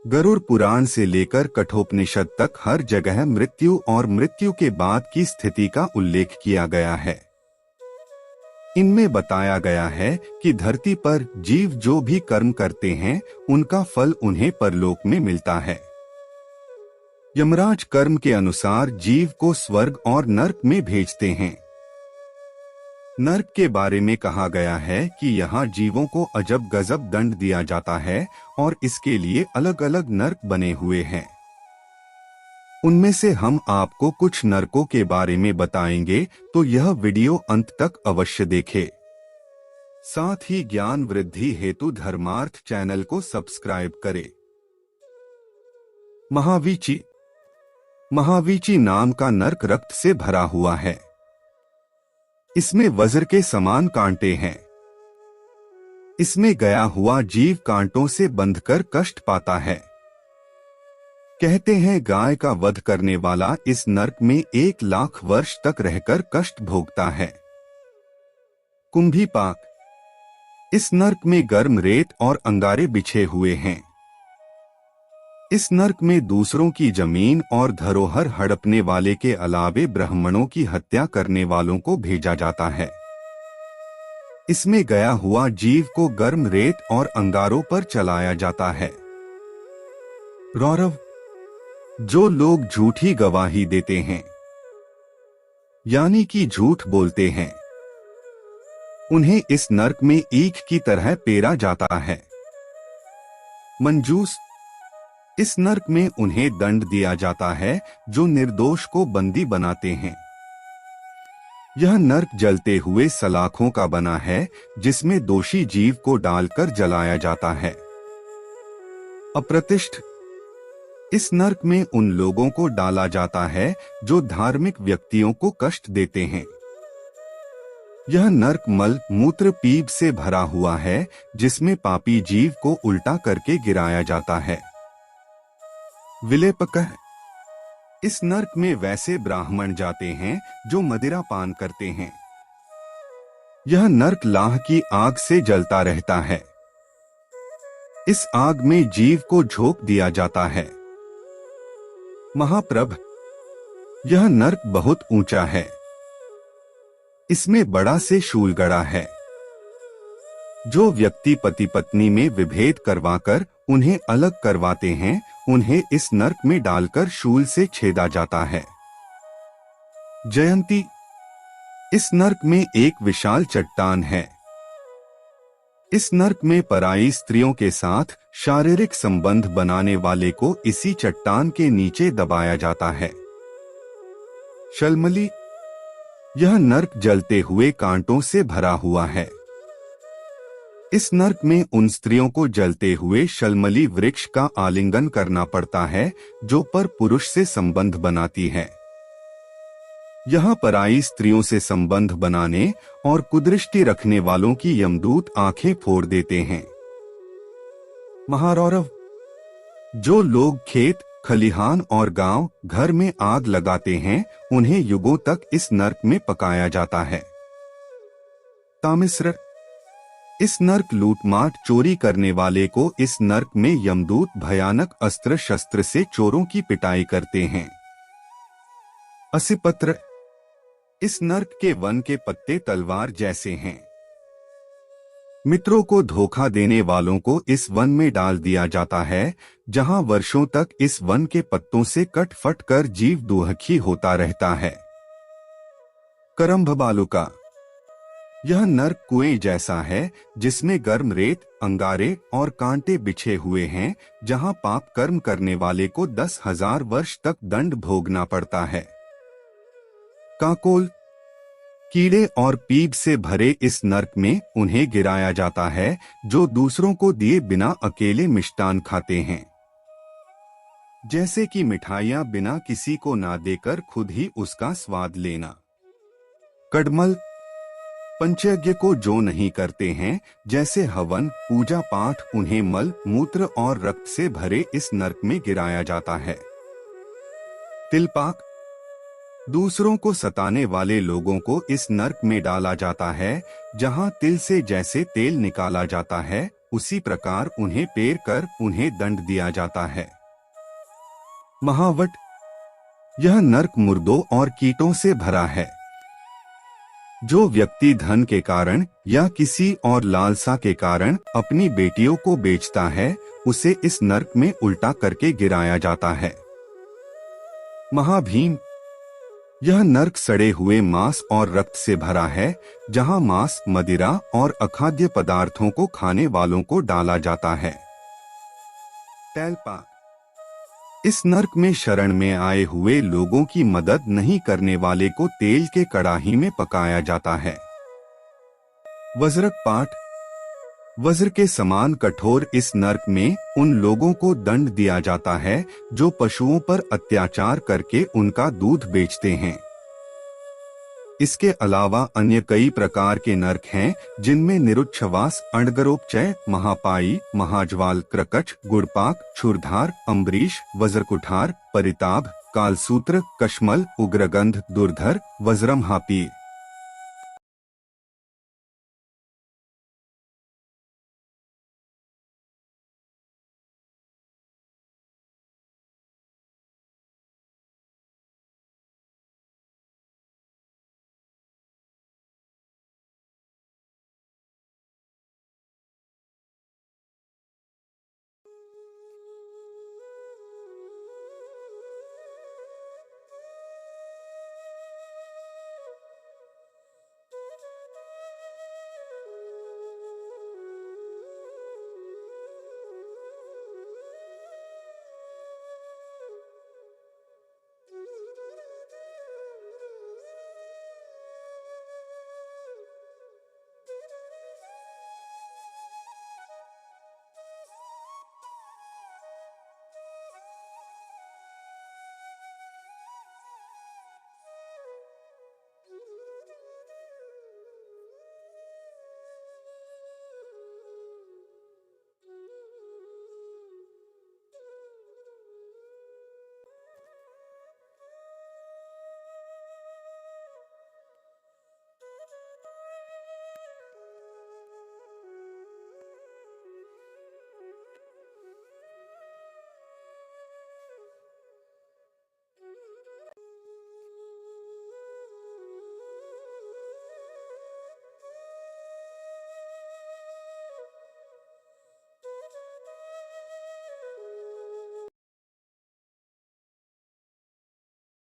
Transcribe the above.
गरुड़ पुराण से लेकर कठोपनिषद तक हर जगह मृत्यु और मृत्यु के बाद की स्थिति का उल्लेख किया गया है। इनमें बताया गया है कि धरती पर जीव जो भी कर्म करते हैं उनका फल उन्हें परलोक में मिलता है। यमराज कर्म के अनुसार जीव को स्वर्ग और नरक में भेजते हैं। नरक के बारे में कहा गया है कि यहाँ जीवों को अजब गजब दंड दिया जाता है और इसके लिए अलग अलग नरक बने हुए हैं। उनमें से हम आपको कुछ नरकों के बारे में बताएंगे, तो यह वीडियो अंत तक अवश्य देखें। साथ ही ज्ञान वृद्धि हेतु धर्मार्थ चैनल को सब्सक्राइब करें। महावीची। महावीची नाम का नरक रक्त से भरा हुआ है। इसमें वज्र के समान कांटे हैं। इसमें गया हुआ जीव कांटों से बंधकर कष्ट पाता है। कहते हैं गाय का वध करने वाला इस नरक में 1,00,000 वर्ष तक रहकर कष्ट भोगता है। कुंभीपाक। इस नरक में गर्म रेत और अंगारे बिछे हुए हैं। इस नरक में दूसरों की जमीन और धरोहर हड़पने वाले के अलावे ब्राह्मणों की हत्या करने वालों को भेजा जाता है। इसमें गया हुआ जीव को गर्म रेत और अंगारों पर चलाया जाता है। रौरव। जो लोग झूठी गवाही देते हैं यानी कि झूठ बोलते हैं, उन्हें इस नरक में ईख की तरह पेरा जाता है। मंजूस। इस नरक में उन्हें दंड दिया जाता है जो निर्दोष को बंदी बनाते हैं। यह नरक जलते हुए सलाखों का बना है जिसमें दोषी जीव को डालकर जलाया जाता है। अप्रतिष्ठ। इस नरक में उन लोगों को डाला जाता है जो धार्मिक व्यक्तियों को कष्ट देते हैं। यह नरक मल मूत्र पीप से भरा हुआ है जिसमें पापी जीव को उल्टा करके गिराया जाता है। विलेपकः। इस नरक में वैसे ब्राह्मण जाते हैं जो मदिरा पान करते हैं। यह नरक लाह की आग से जलता रहता है। इस आग में जीव को झोंक दिया जाता है। महाप्रभ। यह नरक बहुत ऊंचा है। इसमें बड़ा से शूल गड़ा है। जो व्यक्ति पति पत्नी में विभेद करवाकर उन्हें अलग करवाते हैं, उन्हें इस नरक में डालकर शूल से छेदा जाता है। जयंती। इस नरक में एक विशाल चट्टान है। इस नरक में पराई स्त्रियों के साथ शारीरिक संबंध बनाने वाले को इसी चट्टान के नीचे दबाया जाता है। शलमली। यह नरक जलते हुए कांटों से भरा हुआ है। इस नरक में उन स्त्रियों को जलते हुए शलमली वृक्ष का आलिंगन करना पड़ता है जो पर पुरुष से संबंध बनाती है। यह पराई स्त्रियों से संबंध बनाने और कुदृष्टि रखने वालों की यमदूत आंखें फोड़ देते हैं। महारौरव। जो लोग खेत खलिहान और गांव घर में आग लगाते हैं, उन्हें युगों तक इस नरक में पकाया जाता है। तामिस्र। इस नरक लूटमार चोरी करने वाले को इस नरक में यमदूत भयानक अस्त्र शस्त्र से चोरों की पिटाई करते हैं। असिपत्र। इस नरक के वन के पत्ते तलवार जैसे हैं। मित्रों को धोखा देने वालों को इस वन में डाल दिया जाता है जहां वर्षों तक इस वन के पत्तों से कट फट कर जीव दुखी होता रहता है। करम्भ बालुका। यह नरक कुएं जैसा है जिसमें गर्म रेत, अंगारे और कांटे बिछे हुए हैं, जहां पाप कर्म करने वाले को 10,000 वर्ष तक दंड भोगना पड़ता है। काकोल। कीड़े और पीप से भरे इस नरक में उन्हें गिराया जाता है जो दूसरों को दिए बिना अकेले मिष्टान खाते हैं, जैसे कि मिठाइयां बिना किसी को ना देकर खुद ही उसका स्वाद लेना। कड़मल। पंचयज्ञ को जो नहीं करते हैं, जैसे हवन पूजा पाठ, उन्हें मल मूत्र और रक्त से भरे इस नरक में गिराया जाता है। तिलपाक। दूसरों को सताने वाले लोगों को इस नरक में डाला जाता है जहां तिल से जैसे तेल निकाला जाता है, उसी प्रकार उन्हें पेर कर उन्हें दंड दिया जाता है। महावट, यह नरक मुर्दों और कीटों से भरा है। जो व्यक्ति धन के कारण या किसी और लालसा के कारण अपनी बेटियों को बेचता है, उसे इस नरक में उल्टा करके गिराया जाता है। महाभीम, यह नरक सड़े हुए मांस और रक्त से भरा है, जहां मांस, मदिरा और अखाद्य पदार्थों को खाने वालों को डाला जाता है। तैलपा, इस नरक में शरण में आए हुए लोगों की मदद नहीं करने वाले को तेल के कड़ाही में पकाया जाता है। वज्रकपात, वज्र के समान कठोर इस नरक में उन लोगों को दंड दिया जाता है जो पशुओं पर अत्याचार करके उनका दूध बेचते हैं। इसके अलावा अन्य कई प्रकार के नरक हैं, जिनमें निरुच्छवास, अण्डगरोपचय, महापाई, महाज्वाल, क्रकच, गुड़पाक, क्षुरधार, अम्बरीश, वज्रकुठार, परिताभ, कालसूत्र, कश्मल, उग्रगंध, दुर्धर, वज्रमहापी।